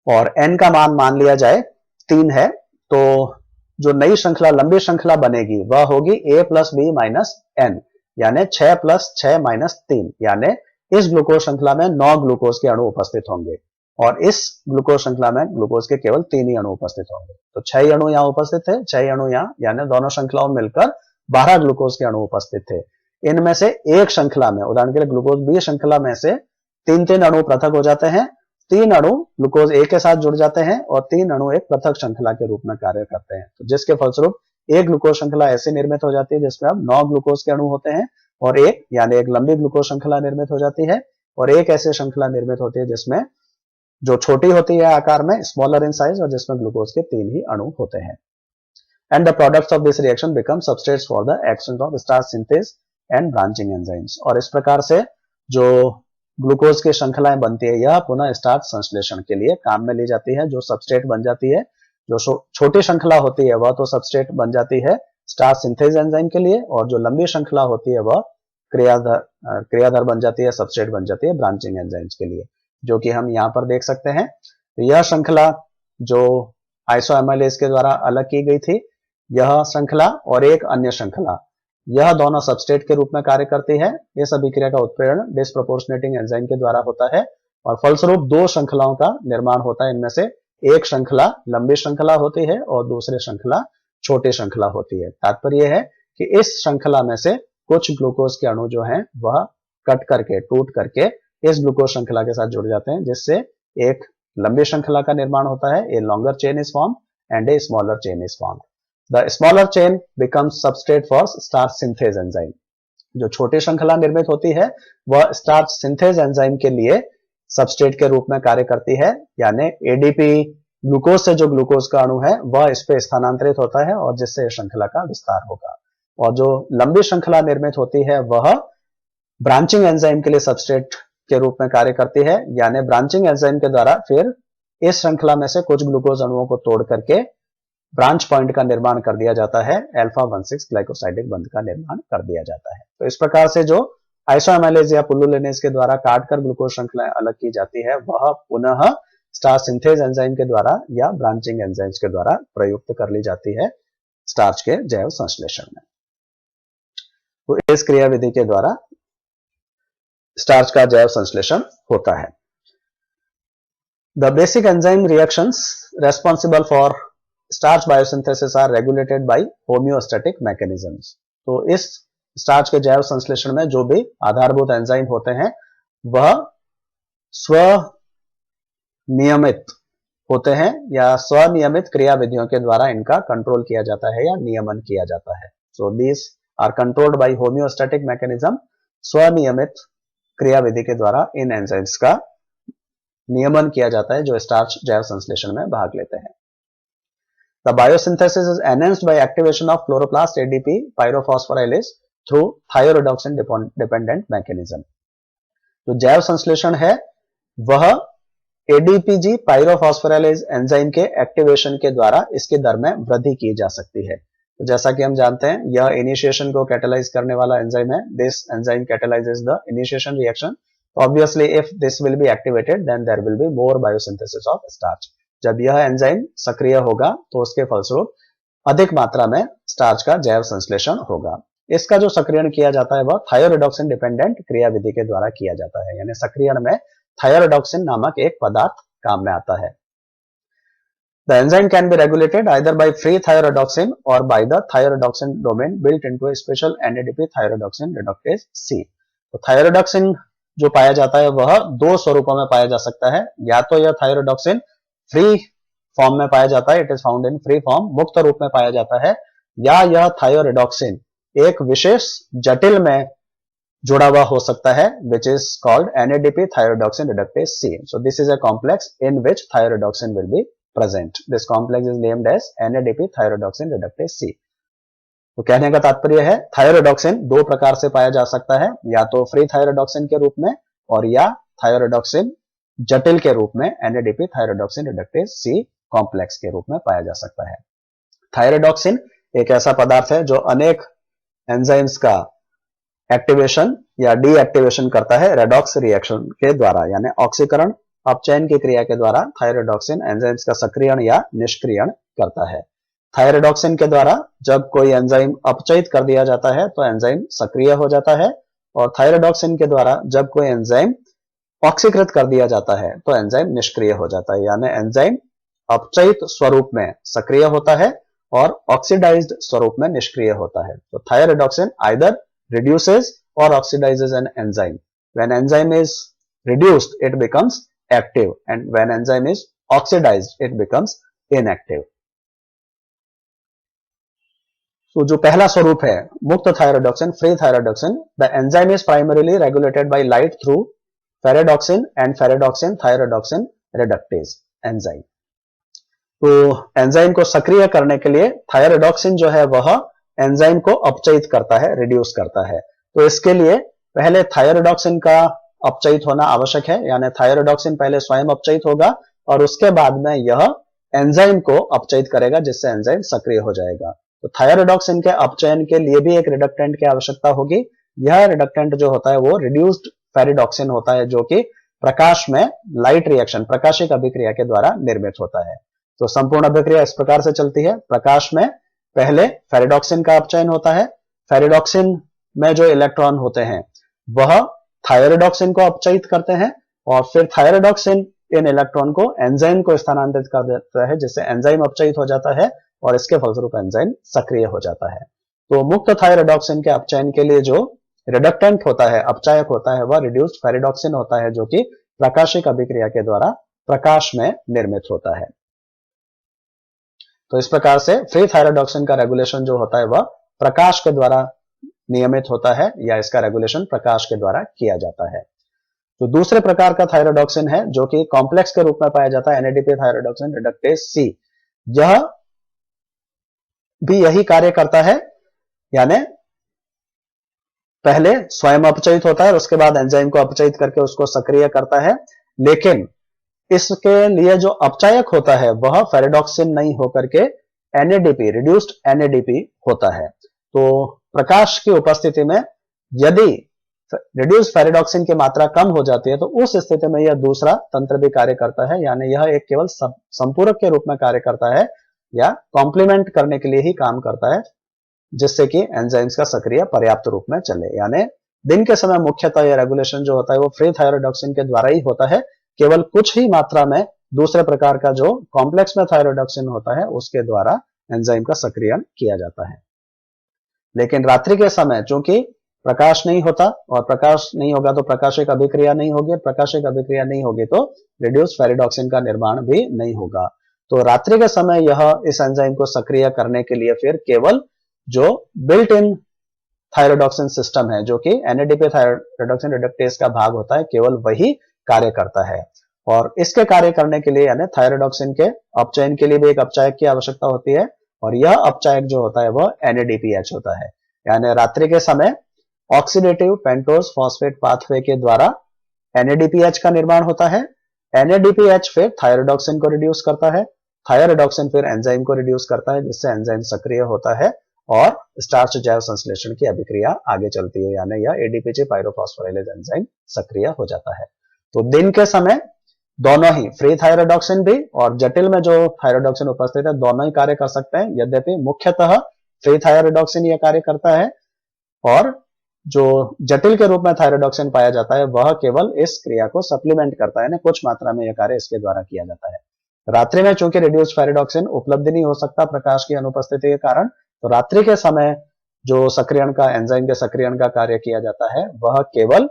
और एन का मान लिया जाए 3 है। तो जो नई श्रृंखला लंबी श्रृंखला बनेगी वह होगी ए प्लस बी माइनस एन, यानी 6 प्लस 6 माइनस 3, यानी इस ग्लूकोज श्रृंखला में 9 ग्लूकोज के अणु उपस्थित होंगे और इस ग्लूकोज श्रृंखला में ग्लूकोज के केवल 3 ही अणु उपस्थित होंगे। तो 6 ही अणु यहाँ उपस्थित थे, 6 ही अणु यहाँ, यानी दोनों श्रृंखलाओं मिलकर 12 ग्लूकोज के अणु उपस्थित थे। इनमें से एक श्रृंखला में, उदाहरण के लिए ग्लूकोज बी श्रृंखला में से 3 अणु पृथक हो जाते हैं, 3 अणु ग्लूकोज ए के साथ जुड़ जाते हैं और 3 अणु एक पृथक श्रृंखला के रूप में कार्य करते हैं। तो जिसके फलस्वरूप एक ग्लूकोज श्रृंखला ऐसी निर्मित हो जाती है जिसमें अब 9 ग्लूकोज के अणु होते हैं और एक यानी एक लंबी ग्लूकोज श्रृंखला निर्मित हो जाती है और एक ऐसी श्रृंखला निर्मित होती है जिसमें जो छोटी होती है आकार में, स्मॉलर इन साइज, और जिसमें ग्लूकोज के 3 ही अणु होते हैं। And the products of this reaction become substrates for the action of starch synthase and branching enzymes. और इस प्रकार से जो ग्लूकोज की श्रृंखलाएं बनती है यह पुनः स्टार्च संश्लेषण के लिए काम में ली जाती है, जो सबस्ट्रेट बन जाती है। जो छोटी श्रृंखला होती है वह तो सबस्ट्रेट बन जाती है स्टार्च सिंथेज एंजाइम के लिए, और जो लंबी श्रृंखला होती है वह क्रियाधार बन जाती है, सबस्ट्रेट बन जाती है ब्रांचिंग एंजाइम्स के लिए, जो कि हम यहाँ पर देख सकते हैं। तो यह श्रृंखला जो आइसोएमाइलेज के द्वारा अलग की गई थी, यह श्रृंखला और एक अन्य श्रृंखला, यह दोनों सबस्ट्रेट के रूप में कार्य करती है। इस अभिक्रिया का उत्प्रेरण डिस्प्रोपोर्शनेटिंग एंजाइम के द्वारा होता है और फलस्वरूप 2 श्रृंखलाओं का निर्माण होता है। इनमें से एक श्रृंखला लंबी श्रृंखला होती है और दूसरी श्रृंखला छोटी श्रृंखला होती है। तात्पर्य है कि इस श्रृंखला में से कुछ ग्लूकोज के अणु जो हैं वह कट करके, टूट करके इस ग्लूकोज श्रृंखला के साथ जुड़ जाते हैं, जिससे एक लंबी श्रृंखला का निर्माण होता है। A longer chain is form and a smaller chain is form. The smaller chain becomes substrate for starch synthase enzyme. जो छोटी श्रृंखला निर्मित होती है वह स्टार्च सिंथेज एंजाइम के लिए सबस्ट्रेट के रूप में कार्य करती है, यानी एडीपी ग्लूकोज से जो ग्लूकोज का अणु है वह इस पे स्थानांतरित होता है और जिससे श्रृंखला का विस्तार होगा। और जो लंबी श्रृंखला निर्मित होती है वह ब्रांचिंग एंजाइम के लिए सबस्ट्रेट के रूप में कार्य करती है, यानी ब्रांचिंग एंजाइम के द्वारा फिर इस श्रृंखला में से कुछ ग्लूकोज अणुओं को तोड़ करके ब्रांच पॉइंट का निर्माण कर दिया जाता है, अल्फा 16 ग्लाइकोसाइडिक बंध का निर्माण कर दिया जाता है। तो इस प्रकार से जो आइसोएमाइलेज या पुल्लुलिनेज के द्वारा काटकर ग्लूकोज श्रृंखलाएं अलग की जाती है वह पुनः स्टार्च सिंथेज एंजाइम के द्वारा या ब्रांचिंग एंजाइम्स के द्वारा प्रयुक्त कर ली जाती है स्टार्च के जैव संश्लेषण में। तो इस क्रियाविधि के द्वारा स्टार्च का जैव संश्लेषण होता है। The basic enzyme reactions responsible for starch biosynthesis are regulated by homeostatic mechanisms. तो इस स्टार्च के जैव संश्लेषण में जो भी आधारभूत एंजाइम होते हैं वह स्वनियमित होते हैं या स्वनियमित क्रियाविधियों के द्वारा इनका कंट्रोल किया जाता है या नियमन किया जाता है। So these are controlled by homeostatic mechanism. स्वनियमित क्रियाविधि के द्वारा इन एंजाइम्स का नियमन किया जाता है जो स्टार्च जैव संश्लेषण में भाग लेते हैं। The biosynthesis is enhanced by activation of chloroplast ADP pyrophosphorylase through thioredoxin dependent mechanism। जो जैव संश्लेषण है वह ADPG pyrophosphorylase एंजाइम के एक्टिवेशन के द्वारा इसकी दर में वृद्धि की जा सकती है। तो जैसा कि हम जानते हैं यह इनिशिएशन को कैटेलाइज करने वाला एंजाइम है। This enzyme catalyses the initiation reaction. Obviously if this will be activated then there will be more biosynthesis of starch। जब यह एंजाइम सक्रिय होगा तो उसके फलस्वरूप अधिक मात्रा में स्टार्च का जैव संश्लेषण होगा। इसका जो सक्रियण किया जाता है वह थायोरेडॉक्सिन डिपेंडेंट क्रियाविधि के द्वारा किया जाता है, यानी सक्रियण में थायोरेडॉक्सिन नामक एक पदार्थ काम में आता है। The enzyme can be regulated either by free thyroredoxin or by the thyroredoxin domain built into a special NADP thyroredoxin reductase C। तो थायरोडॉक्सिन जो पाया जाता है वह 2 स्वरूपों में पाया जा सकता है। या तो यह थायरोडॉक्सिन फ्री फॉर्म में पाया जाता है, it is found in free form, मुक्त रूप में पाया जाता है, या यह थायरोरेडॉक्सिन एक विशेष जटिल में जुड़ा हुआ हो सकता है which is called NADP thyroredoxin reductase C। So this is a complex in which thyroredoxin will be present। This complex is named as NADP thyroredoxin reductase C। तो कहने का तात्पर्य है थायरोरेडॉक्सिन 2 प्रकार से पाया जा सकता है, या तो फ्री थायरोरेडॉक्सिन के रूप में और या थायरोरेडॉक्सिन जटिल के रूप में NADP thyroredoxin reductase C complex के रूप में पाया जा सकता है। थायरोडॉक्सिन एक ऐसा पदार्थ है जो अनेक एंजाइम्स का एक्टिवेशन या डीएक्टिवेशन करता है रेडॉक्स रिएक्शन के द्वारा, यानी ऑक्सीकरण अपचयन की क्रिया के द्वारा थायरोडॉक्सिन एंजाइम्स का सक्रियण या निष्क्रियण करता है। थायरोडॉक्सिन के द्वारा जब कोई एंजाइम अपचयित कर दिया जाता है तो एंजाइम सक्रिय हो जाता है, और थायरोडॉक्सिन के द्वारा जब कोई एंजाइम ऑक्सीकृत कर दिया जाता है तो एंजाइम निष्क्रिय हो जाता है, यानी एंजाइम अपचयित स्वरूप में सक्रिय होता है और ऑक्सीडाइज्ड स्वरूप में निष्क्रिय होता है। तो थायरोडॉक्सिन either reduces or oxidizes an enzyme. When enzyme is reduced, it becomes active, and when enzyme is oxidized, it becomes inactive. तो जो पहला स्वरूप है मुक्त थायरोडॉक्सिन, free थायरोडॉक्सिन, the enzyme is primarily regulated by light through ferredoxin and ferredoxin thyrodoxin reductase enzyme. तो enzyme को सक्रिय करने के लिए थायरोडॉक्सिन जो है वह एंजाइम को अपचयित करता है, रिड्यूस करता है। तो इसके लिए पहले थायरोडॉक्सिन का अपचयित होना आवश्यक है, यानी थायरोडॉक्सिन पहले स्वयं अपचयित होगा और उसके बाद में यह एंजाइम को अपचयित करेगा, जिससे एंजाइम सक्रिय हो जाएगा। तो थायरोडॉक्सिन के अपचयन के लिए भी एक रिडक्टेंट की आवश्यकता होगी। यह रिडक्टेंट जो होता है वो रिड्यूस्ड फेरिडॉक्सिन होता है, जो कि प्रकाश में लाइट रिएक्शन, प्रकाशिक अभिक्रिया के द्वारा निर्मित होता है। तो संपूर्ण अभिक्रिया इस प्रकार से चलती है। प्रकाश में पहले फेरिडॉक्सिन का अपचयन होता है, फेरिडॉक्सिन में जो इलेक्ट्रॉन होते हैं वह थायरोडॉक्सिन को अपचयित करते हैं, और फिर थायरोडॉक्सिन इन इलेक्ट्रॉन को एंजाइम को स्थानांतरित कर देता है, जिससे एंजाइम अपचयित हो जाता है और इसके फलस्वरूप एंजाइम सक्रिय हो जाता है। तो मुक्त थायरोडॉक्सिन के अपचयन के लिए जो रिडक्टेंट होता है, अपचायक होता है, वह रिड्यूस्ड फेरिडॉक्सिन होता है, जो कि प्रकाशिक अभिक्रिया के द्वारा प्रकाश में निर्मित होता है। तो इस प्रकार से फ्री थायरोडॉक्सिन का रेगुलेशन जो होता है वह प्रकाश के द्वारा नियमित होता है, या इसका रेगुलेशन प्रकाश के द्वारा किया जाता है। तो दूसरे प्रकार का थायरोडॉक्सिन है जो कि कॉम्प्लेक्स के रूप में पाया जाता है, एनएडीपी थायरोडॉक्सिन रिडक्टेज सी। यह भी यही कार्य करता है, यानी पहले स्वयं अपचयित होता है और उसके बाद एंजाइम को अपचयित करके उसको सक्रिय करता है, लेकिन इसके लिए जो अपचायक होता है वह फेरिडॉक्सिन नहीं होकर के एनएडीपी, रिड्यूस्ड एनएडीपी होता है। तो प्रकाश की उपस्थिति में यदि रिड्यूस्ड फेरिडॉक्सिन की मात्रा कम हो जाती है तो उस स्थिति में यह दूसरा तंत्र भी कार्य करता है, यानी यह एक केवल संपूरक के रूप में कार्य करता है या कॉम्प्लीमेंट करने के लिए ही काम करता है, जिससे कि एंजाइम्स का सक्रिय पर्याप्त रूप में चले। यानी दिन के समय मुख्यतः यह रेगुलेशन जो होता है वो फ्री थायरोडॉक्सिन के द्वारा ही होता है, केवल कुछ ही मात्रा में दूसरे प्रकार का जो कॉम्प्लेक्स में थायरोडॉक्सिन होता है उसके द्वारा एंजाइम का सक्रियण किया जाता है। लेकिन रात्रि के समय चूंकि प्रकाश नहीं होता, और प्रकाश नहीं होगा तो प्रकाशिक अभिक्रिया नहीं होगी, प्रकाशिक अभिक्रिया नहीं होगी तो रिड्यूस्ड फेरिडॉक्सिन का निर्माण भी नहीं होगा। तो रात्रि के समय यह इस एंजाइम को सक्रिय करने के लिए फिर केवल जो बिल्ट इन थायरोडॉक्सिन सिस्टम है, जो कि एनएडीपी थायरोडॉक्सिन रिडक्टेज का भाग होता है, केवल वही कार्य करता है। और इसके कार्य करने के लिए यानी थायरोडॉक्सिन के अपचयन के लिए भी एक अपचायक की आवश्यकता होती है, और यह अपचायक जो होता है वह एनएडीपीएच होता है। यानी रात्रि के समय ऑक्सीडेटिव पेंटोज फॉस्फेट पाथवे के द्वारा एनएडीपीएच का निर्माण होता है। एनएडीपीएच फिर थायरोडॉक्सिन को रिड्यूस करता है, थायरोडॉक्सिन फिर एंजाइम को रिड्यूस करता है, जिससे एंजाइम सक्रिय होता है और स्टार्च जैव संश्लेषण की अभिक्रिया आगे चलती है, यानी यह एडीपीजी पायरोफॉस्फोराइलेज एंजाइम सक्रिय हो जाता है। तो दिन के समय दोनों ही फ्री थायरोडॉक्सिन भी और जटिल में जो थायरोडॉक्सिन उपस्थित है दोनों ही कार्य कर सकते हैं, यद्यपि मुख्यतः फ्री थायरोडॉक्सिन यह कार्य करता है, और जो जटिल के रूप में थायरोडॉक्सिन पाया जाता है वह केवल इस क्रिया को सप्लीमेंट करता है, कुछ मात्रा में यह कार्य इसके द्वारा किया जाता है। रात्रि में चूंकि रिड्यूस्ड फेरिडॉक्सिन उपलब्ध नहीं हो सकता प्रकाश की अनुपस्थिति के कारण, तो रात्रि के समय जो सक्रियण का, एंजाइम के सक्रियण का कार्य किया जाता है वह केवल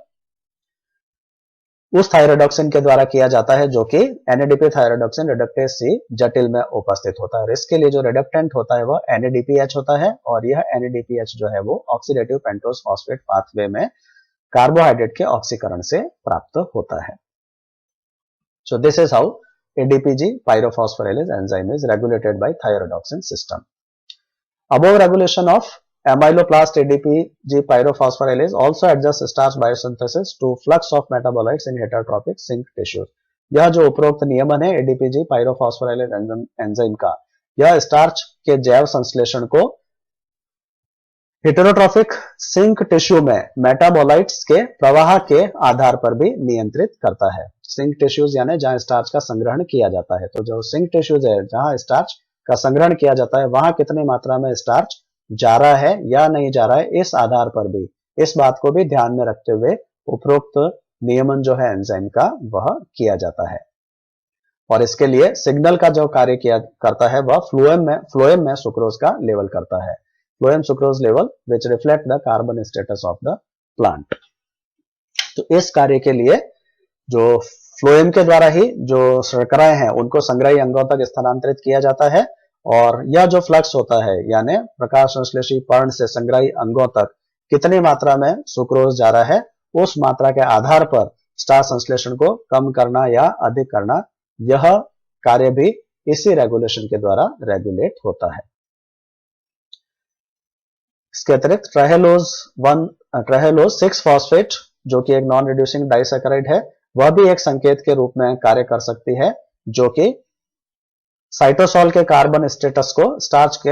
उस थायरोडॉक्सिन के द्वारा किया जाता है जो कि एनएडीपी थायरोडॉक्सिन रिडक्टेज सी जटिल में उपस्थित होता है। इसके लिए जो रिडक्टेंट होता है वह एनएडीपीएच होता है, और यह एनएडीपीएच जो है वो ऑक्सीडेटिव पेंटोज फॉस्फेट पाथवे में कार्बोहाइड्रेट के ऑक्सीकरण से प्राप्त होता है। So this is how ADPG pyrophosphorylase enzyme is regulated by thioredoxin system. Above regulation of amyloplast ADPG pyrophosphorylase also adjusts starch biosynthesis to flux of metabolites in heterotrophic sink tissues। यह जो उपरोक्त नियमन है एडीपीजी पायरोफॉस्फोराइलेज एंजाइम का, यह starch के जैव संश्लेषण को हेटेरोट्रॉफिक सिंक टिश्यू में मेटाबोलाइट्स के प्रवाह के आधार पर भी नियंत्रित करता है। सिंक टिश्यूज यानी जहां स्टार्च का संग्रहण किया जाता है, तो जो सिंक टिश्यूज है जहां स्टार्च का संग्रहण किया जाता है वहां कितनी मात्रा में स्टार्च जा रहा है या नहीं जा रहा है, इस आधार पर भी, इस बात को भी ध्यान में रखते हुए उपरोक्त नियमन जो है एंजाइम का वह किया जाता है। और इसके लिए सिग्नल का जो कार्य किया करता है वह फ्लोएम में सुक्रोज का लेवल करता है। Phloem sucrose level which reflect the carbon status of the plant. तो इस कार्य के लिए जो फ्लोएम के द्वारा ही जो शर्कराएं हैं उनको संग्रही अंगों तक स्थानांतरित किया जाता है, और यह जो फ्लक्स होता है यानी प्रकाश संश्लेषी पर्ण से संग्रही अंगों तक कितनी मात्रा में सुक्रोज जा रहा है, उस मात्रा के आधार पर स्टार्च संश्लेषण को कम करना या अधिक करना, यह कार्य भी इसी रेगुलेशन के द्वारा रेगुलेट होता है। इसके अतिरिक्त ट्राहेलोज 6 फॉस्फेट जो कि एक नॉन रिड्यूसिंग डाइसैकेराइड है, वह भी एक संकेत के रूप में कार्य कर सकती है, जो कि साइटोसॉल के कार्बन स्टेटस को स्टार्च के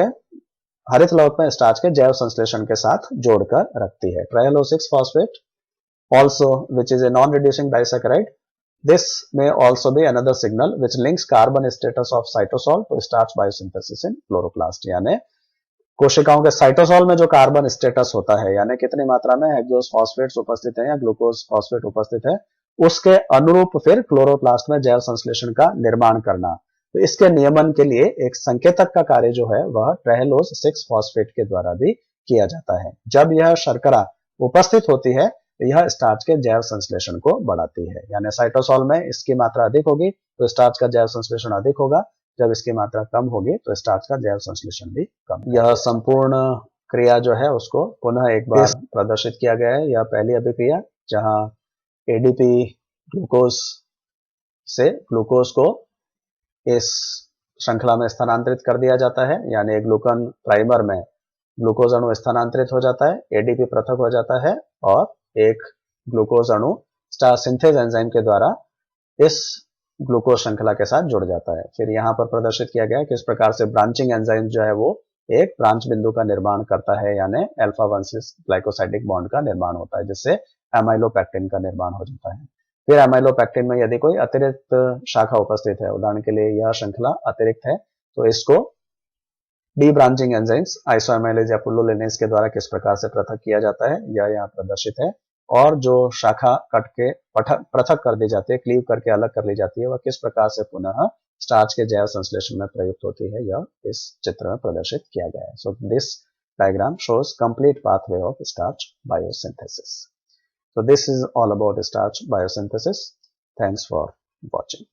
हरित लवक में स्टार्च के जैव संश्लेषण के साथ जोड़कर रखती है। ट्राहेलोज 6 phosphate also which is a non-reducing disaccharide, this may also be another signal which links carbon status of cytosol to starch biosynthesis in chloroplast। यानी कोशिकाओं के साइटोसॉल में जो कार्बन स्टेटस होता है यानी कितनी मात्रा में हेक्सोस फॉस्फेट्स उपस्थित है या ग्लूकोज फॉस्फेट उपस्थित है, उसके अनुरूप फिर क्लोरोप्लास्ट में जैव संश्लेषण का निर्माण करना। तो इसके नियमन के लिए एक संकेतक का कार्य जो है वह ट्राहेलोज 6 फॉस्फेट के द्वारा भी किया जाता है। जब यह शर्करा उपस्थित होती है यह स्टार्च के जैव संश्लेषण को बढ़ाती है, यानी साइटोसॉल में इसकी मात्रा अधिक होगी तो स्टार्च का जैव संश्लेषण अधिक होगा, जब इसकी मात्रा कम होगी तो स्टार्च का जैव संश्लेषण भी कम। यह संपूर्ण क्रिया जो है उसको पुनः एक बार प्रदर्शित किया गया है। यह पहली अभिक्रिया जहां एडीपी ग्लूकोज से ग्लूकोज को इस श्रृंखला में स्थानांतरित कर दिया जाता है, यानी ग्लूकन प्राइमर में ग्लूकोज अणु स्थानांतरित हो जाता है, एडीपी पृथक हो जाता है और एक ग्लूकोज अणु स्टार्च सिंथेज एंजाइम के द्वारा इस ग्लूकोज श्रृंखला के साथ जुड़ जाता है। फिर यहाँ पर प्रदर्शित किया गया है किस प्रकार से ब्रांचिंग एंजाइम जो है वो एक ब्रांच बिंदु का निर्माण करता है, यानी अल्फा 1 सिस ग्लाइकोसाइडिक बॉन्ड का निर्माण होता है, जिससे एमाइलोपेक्टिन का निर्माण हो जाता है। फिर एमाइलोपेक्टिन में यदि कोई अतिरिक्त शाखा उपस्थित है, उदाहरण के लिए यह श्रृंखला अतिरिक्त है, तो इसको डी ब्रांचिंग एंजाइम्स आइसोएमाइलेज या पुल्लोलिनेज के द्वारा किस प्रकार से पृथक किया जाता है यह यहाँ प्रदर्शित है। और जो शाखा कट के पृथक कर दी जाती है, क्लीव करके अलग कर ली जाती है, वह किस प्रकार से पुनः स्टार्च के जैव संश्लेषण में प्रयुक्त होती है, यह इस चित्र में प्रदर्शित किया गया है। So this diagram shows complete pathway of starch biosynthesis. So this is all about starch biosynthesis. Thanks for watching.